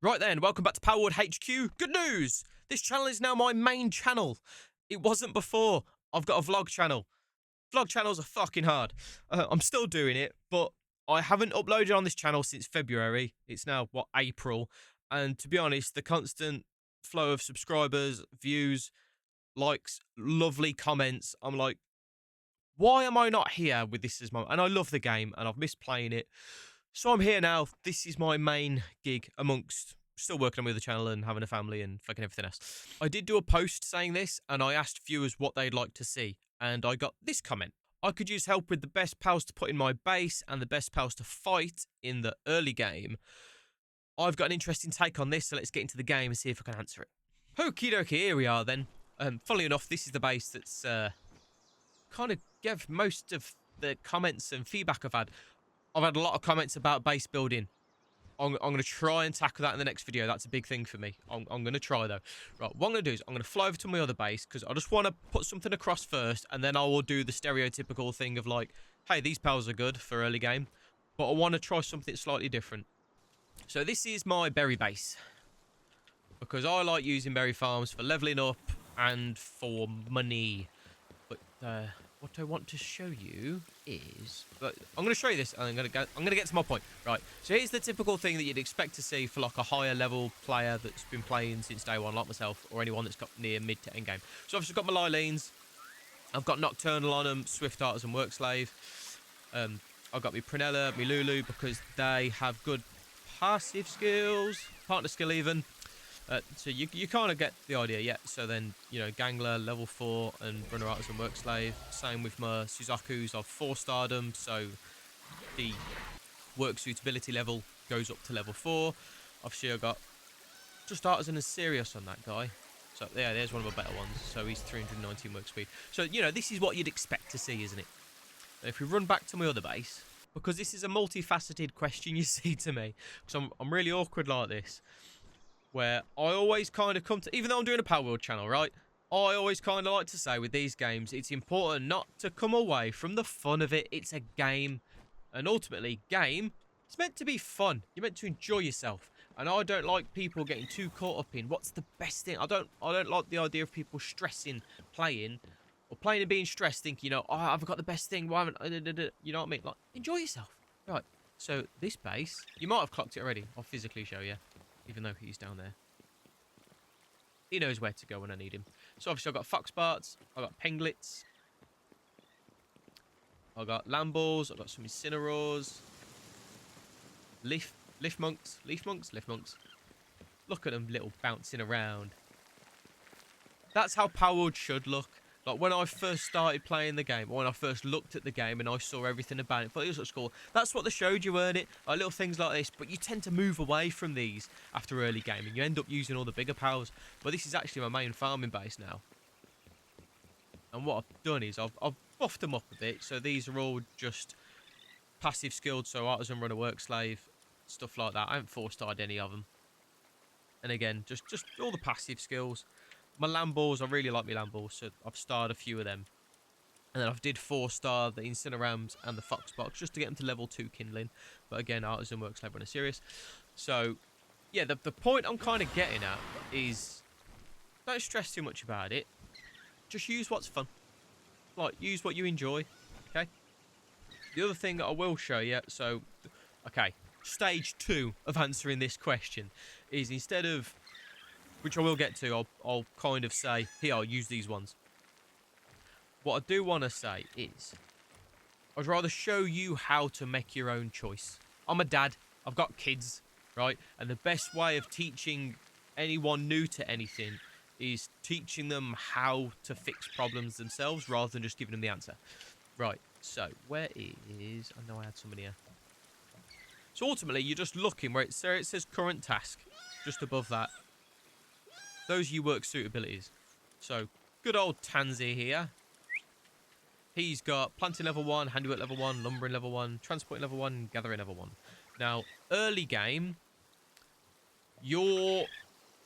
Right then, welcome back to Palworld HQ. Good news! This channel is now my main channel. It wasn't before. I've got a vlog channel. Vlog channels are fucking hard. I'm still doing it, but I haven't uploaded on this channel since February. It's now, April? And to be honest, the constant flow of subscribers, views, likes, lovely comments, I'm like, why am I not here with this as my... And I love the game, and I've missed playing it. So I'm here now. This is my main gig amongst still working on my other channel and having a family and fucking everything else. I did do a post saying this, and I asked viewers what they'd like to see, and I got this comment. I could use help with the best pals to put in my base and the best pals to fight in the early game. I've got an interesting take on this, so let's get into the game and see if I can answer it. Okie dokie, here we are then. Funnily enough, this is the base that's kind of gave most of the comments and feedback I've had. I've had a lot of comments about base building. I'm going to try and tackle that in the next video. That's a big thing for me. I'm going to try, though. Right, what I'm going to do is I'm going to fly over to my other base because I just want to put something across first, and then I will do the stereotypical thing of like, hey, these pals are good for early game, but I want to try something slightly different. So this is my berry base because I like using berry farms for leveling up and for money. But what I want to show you is, I'm going to show you this, and I'm going to get to my point. Right, so here's the typical thing that you'd expect to see for like a higher level player that's been playing since day one, like myself, or anyone that's got near mid to end game. So I've just got my Lylines, I've got Nocturnal on them, Swift Darters and Workslave. I've got my Prunella, my Lulu, because they have good passive skills, partner skill even. So you kind of get the idea, yeah. So then, you know, Gangler, level 4, and Runner Arters and Workslave. Same with my Suzakus, I've 4-starred them, so the work suitability level goes up to level 4. Obviously, I've got just Arters and a Sirius on that guy. So, yeah, there's one of my better ones. So he's 319 work speed. So, you know, this is what you'd expect to see, isn't it? And if we run back to my other base, because this is a multifaceted question you see to me, because I'm really awkward like this, where I always kind of come to, even though I'm doing a Palworld channel, right? I always kind of like to say with these games, it's important not to come away from the fun of it. It's a game. And ultimately, game, it's meant to be fun. You're meant to enjoy yourself. And I don't like people getting too caught up in what's the best thing. I don't like the idea of people stressing playing, or playing and being stressed, thinking, you know, oh, I've got the best thing. Why haven't I? You know what I mean? Like, enjoy yourself. Right. So this base, you might have clocked it already. I'll physically show you. Even though he's down there. He knows where to go when I need him. So obviously I've got Foxbarts, I've got Penglets, I've got Lamballs, I've got some Incineroars, Leaf Monks. Look at them little bouncing around. That's how Palworld should look. Like when I first started playing the game, or when I first looked at the game and I saw everything about it, I thought it was cool. That's what they showed you, weren't it? Like little things like this, but you tend to move away from these after early game, and you end up using all the bigger pals. But this is actually my main farming base now. And what I've done is I've buffed them up a bit, so these are all just passive skilled, so Artisan, Runner, Workslave, stuff like that. I haven't 4-starred any of them. And again, just all the passive skills. My Lamballs, I really like my Lamballs, so I've starred a few of them. And then I've did 4-star the Incinerams and the Foxbox just to get them to level 2 kindling. But again, Artisan, Workslave, Runner, Serious. So, yeah, the point I'm kind of getting at is don't stress too much about it. Just use what's fun. Like, use what you enjoy, okay? The other thing that I will show you, so, okay, stage 2 of answering this question is instead of, which I will get to, I'll kind of say, here, I'll use these ones. What I do want to say is, I'd rather show you how to make your own choice. I'm a dad, I've got kids, right? And the best way of teaching anyone new to anything is teaching them how to fix problems themselves rather than just giving them the answer. Right, so where is, I know I had somebody here. So ultimately, you're just looking where it says current task, just above that. Those are your work suitabilities. So, good old Tansy here. He's got planting level 1, handiwork level 1, lumbering level 1, transporting level 1, gathering level 1. Now, early game, you're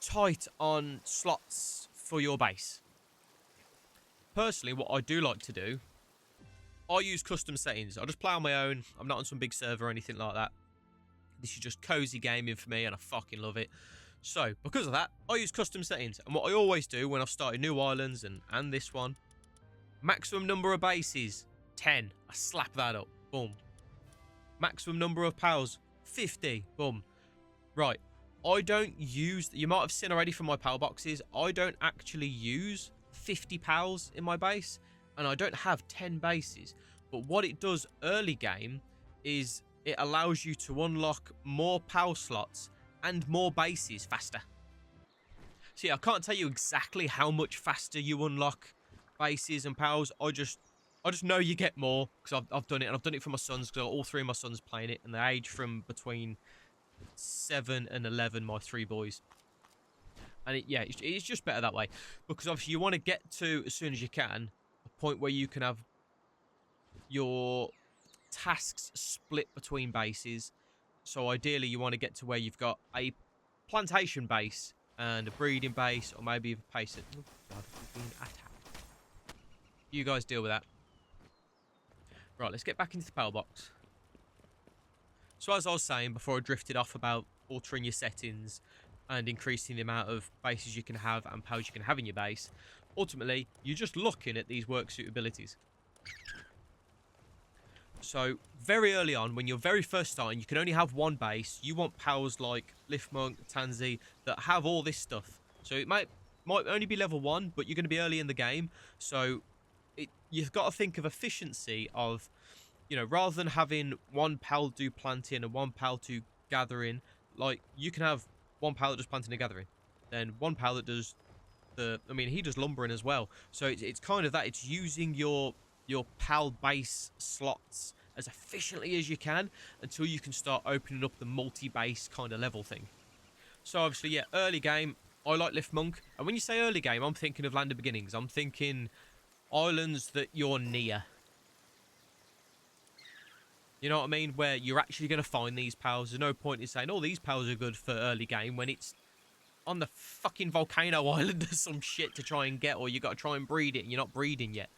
tight on slots for your base. Personally, what I do like to do, I use custom settings. I just play on my own. I'm not on some big server or anything like that. This is just cozy gaming for me, and I fucking love it. So, because of that, I use custom settings. And what I always do when I've started new islands, and this one, maximum number of bases, 10. I slap that up. Boom. Maximum number of pals, 50. Boom. Right. I don't use... You might have seen already from my pal boxes, I don't actually use 50 pals in my base. And I don't have 10 bases. But what it does early game is it allows you to unlock more pal slots and more bases faster. So yeah, I can't tell you exactly how much faster you unlock bases and pals. I just know you get more because I've done it, and I've done it for my sons because all three of my sons playing it, and they age from between 7 and 11, my three boys. And it's just better that way, because obviously you want to get to, as soon as you can, a point where you can have your tasks split between bases. So ideally you want to get to where you've got a plantation base and a breeding base, or maybe even a base that... Oh God, we're being attacked. You guys deal with that. Right, let's get back into the pal box. So as I was saying before, I drifted off about altering your settings and increasing the amount of bases you can have and pals you can have in your base. Ultimately, you're just looking at these work suitabilities. So, very early on, when you're very first starting, you can only have one base. You want pals like Liftmonk, Tansy, that have all this stuff. So, it might only be level 1, but you're going to be early in the game. So, you've got to think of efficiency of, you know, rather than having one pal do planting and one pal do gathering, like, you can have one pal that does planting and gathering. Then one pal that does he does lumbering as well. So, it's kind of that. It's using your pal base slots as efficiently as you can until you can start opening up the multi-base kind of level thing. So obviously, yeah, early game, I like Liftmonk. And when you say early game, I'm thinking of Land of Beginnings. I'm thinking islands that you're near. You know what I mean? Where you're actually going to find these pals. There's no point in saying, oh, these pals are good for early game, when it's on the fucking volcano island or some shit to try and get, or you got to try and breed it and you're not breeding yet.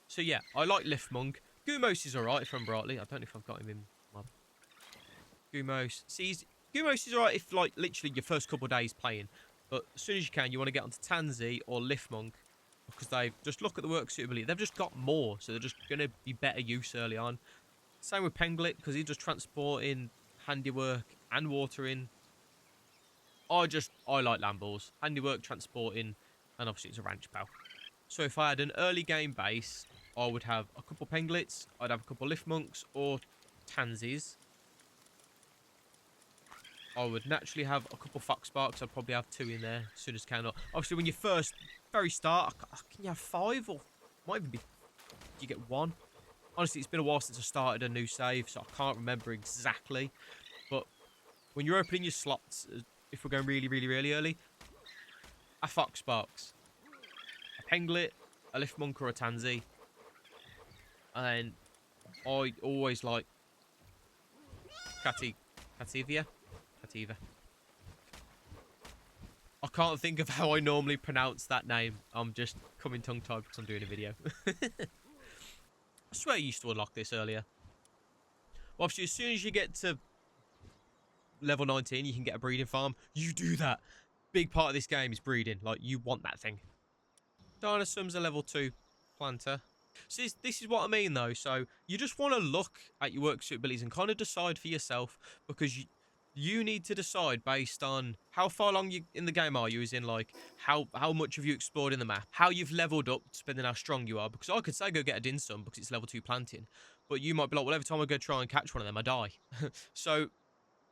So yeah, I like Liftmonk. Gumos is alright, if I'm rightly. I don't know if I've got him in my... Gumos. See, Gumos is alright if, like, literally your first couple of days playing. But as soon as you can, you want to get onto Tansy or Liftmonk, because they just look at the work suitability. They've just got more, so they're just going to be better use early on. Same with Penglit, because he does transporting, handiwork, and watering. I like Lamballs. Handiwork, transporting, and obviously it's a ranch pal. So if I had an early game base, I would have a couple Penglits, I'd have a couple Liftmonks or Tansies. I would naturally have a couple Foxbarks. I'd probably have 2 in there as soon as I can. Obviously, when you very start, can you have 5, or might even be... You get 1. Honestly, it's been a while since I started a new save, so I can't remember exactly. But when you're opening your slots, if we're going really, really, really early, a Foxbarks, a Penglit, a Liftmonk or a Tansy. And I always like Cativa. I can't think of how I normally pronounce that name. I'm just coming tongue-tied because I'm doing a video. I swear I used to unlock this earlier. Well, obviously, as soon as you get to level 19, you can get a breeding farm. You do that. Big part of this game is breeding. Like, you want that thing. Dinosaur's a level 2 planter. So this is what I mean, though. So you just want to look at your work suitabilities and kind of decide for yourself, because you need to decide based on how far along in the game are you, as in, like, how much have you explored in the map, how you've leveled up, depending on how strong you are. Because I could say go get a Dinsum because it's level 2 planting, but you might be like, well, every time I go try and catch one of them, I die. So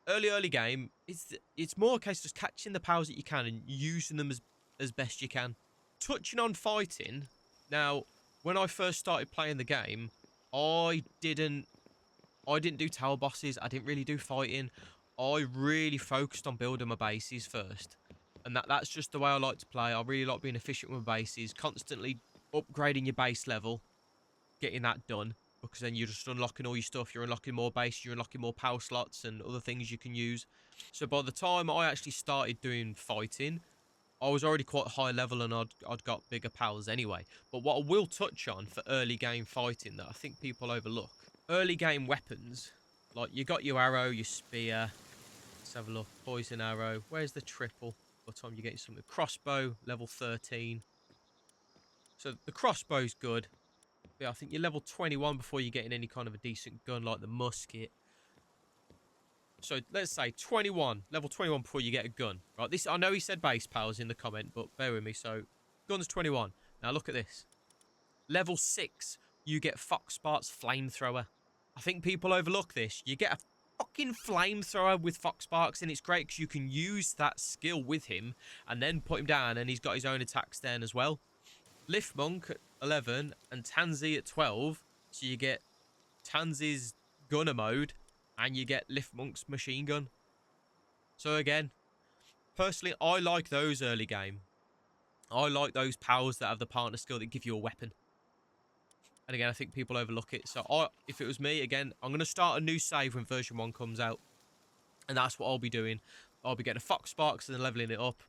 early game, it's more a case of just catching the pals that you can and using them as best you can. Touching on fighting, now, when I first started playing the game, I didn't do tower bosses. I didn't really do fighting. I really focused on building my bases first. And that's just the way I like to play. I really like being efficient with my bases, constantly upgrading your base level, getting that done, because then you're just unlocking all your stuff. You're unlocking more base, you're unlocking more power slots and other things you can use. So by the time I actually started doing fighting, I was already quite high level and I'd got bigger pals anyway. But what I will touch on for early game fighting that I think people overlook, early game weapons Like, you got your arrow, your spear. Let's have a look. Poison arrow. Where's the triple? By the time you get something. Crossbow, level 13. So the crossbow's good. But I think you're level 21 before you're getting any kind of a decent gun like the musket. So let's say 21, level 21 before you get a gun. Right, this, I know he said base powers in the comment, but bear with me. So gun's 21. Now look at this. Level 6, you get Foxbart's flamethrower. I think people overlook this. You get a fucking flamethrower with Foxbarks, and it's great because you can use that skill with him and then put him down, and he's got his own attacks then as well. Lift Monk at 11 and Tansy at 12. So you get Tansy's gunner mode and you get Lift Monk's machine gun. So again, personally, I like those early game. I like those powers that have the partner skill that give you a weapon. And again, I think people overlook it. So if it was me, again, I'm going to start a new save when version 1 comes out. And that's what I'll be doing. I'll be getting a Fox Sparks and then leveling it up.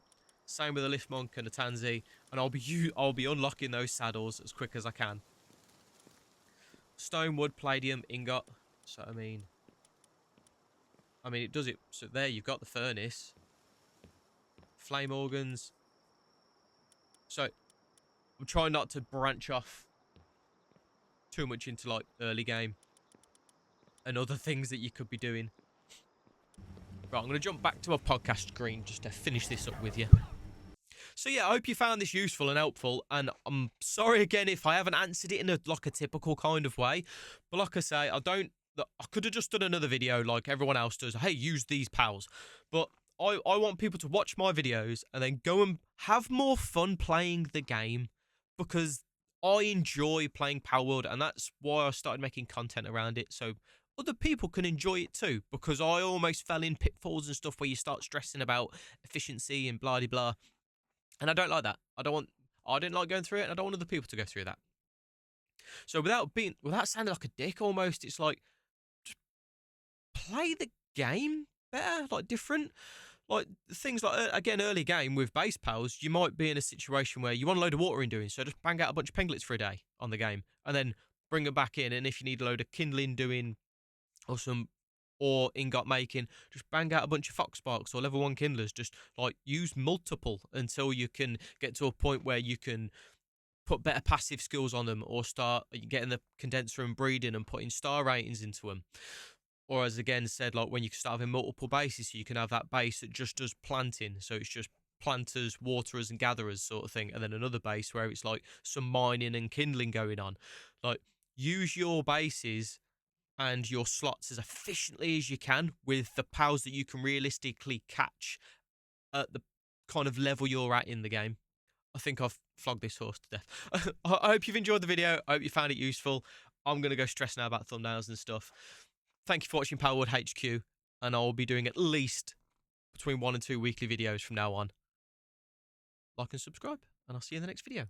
Same with a Lift Monk and a Tansy. And I'll be unlocking those saddles as quick as I can. Stone, wood, palladium, ingot. So, I mean, it does it. So there, you've got the furnace. Flame organs. So, I'm trying not to branch off too much into, like, early game. And other things that you could be doing. Right, I'm going to jump back to a podcast screen just to finish this up with you. So yeah, I hope you found this useful and helpful, and I'm sorry again if I haven't answered it in a typical kind of way, but like I say, I could have just done another video like everyone else does. Hey, use these pals, but I want people to watch my videos and then go and have more fun playing the game, because I enjoy playing Palworld, and that's why I started making content around it, so other people can enjoy it too, because I almost fell in pitfalls and stuff where you start stressing about efficiency and blah de blah. And I don't like that. I didn't like going through it, and I don't want other people to go through that. So without sounding like a dick almost, it's like, just play the game better, like different. Like things like, again, early game with base pals, you might be in a situation where you want a load of watering doing, so just bang out a bunch of penglets for a day on the game, and then bring them back in, and if you need a load of kindling doing, or ingot making, just bang out a bunch of fox sparks or level 1 kindlers. Just like use multiple until you can get to a point where you can put better passive skills on them, or start getting the condenser and breeding and putting star ratings into them. Or as again said, like when you can start having multiple bases, so you can have that base that just does planting, so it's just planters, waterers and gatherers sort of thing, and then another base where it's like some mining and kindling going on. Like, use your bases and your slots as efficiently as you can with the pals that you can realistically catch at the kind of level you're at in the game. I think I've flogged this horse to death. I hope you've enjoyed the video. I hope you found it useful. I'm going to go stress now about thumbnails and stuff. Thank you for watching Palworld HQ, and I'll be doing at least between 1 and 2 weekly videos from now on. Like and subscribe, and I'll see you in the next video.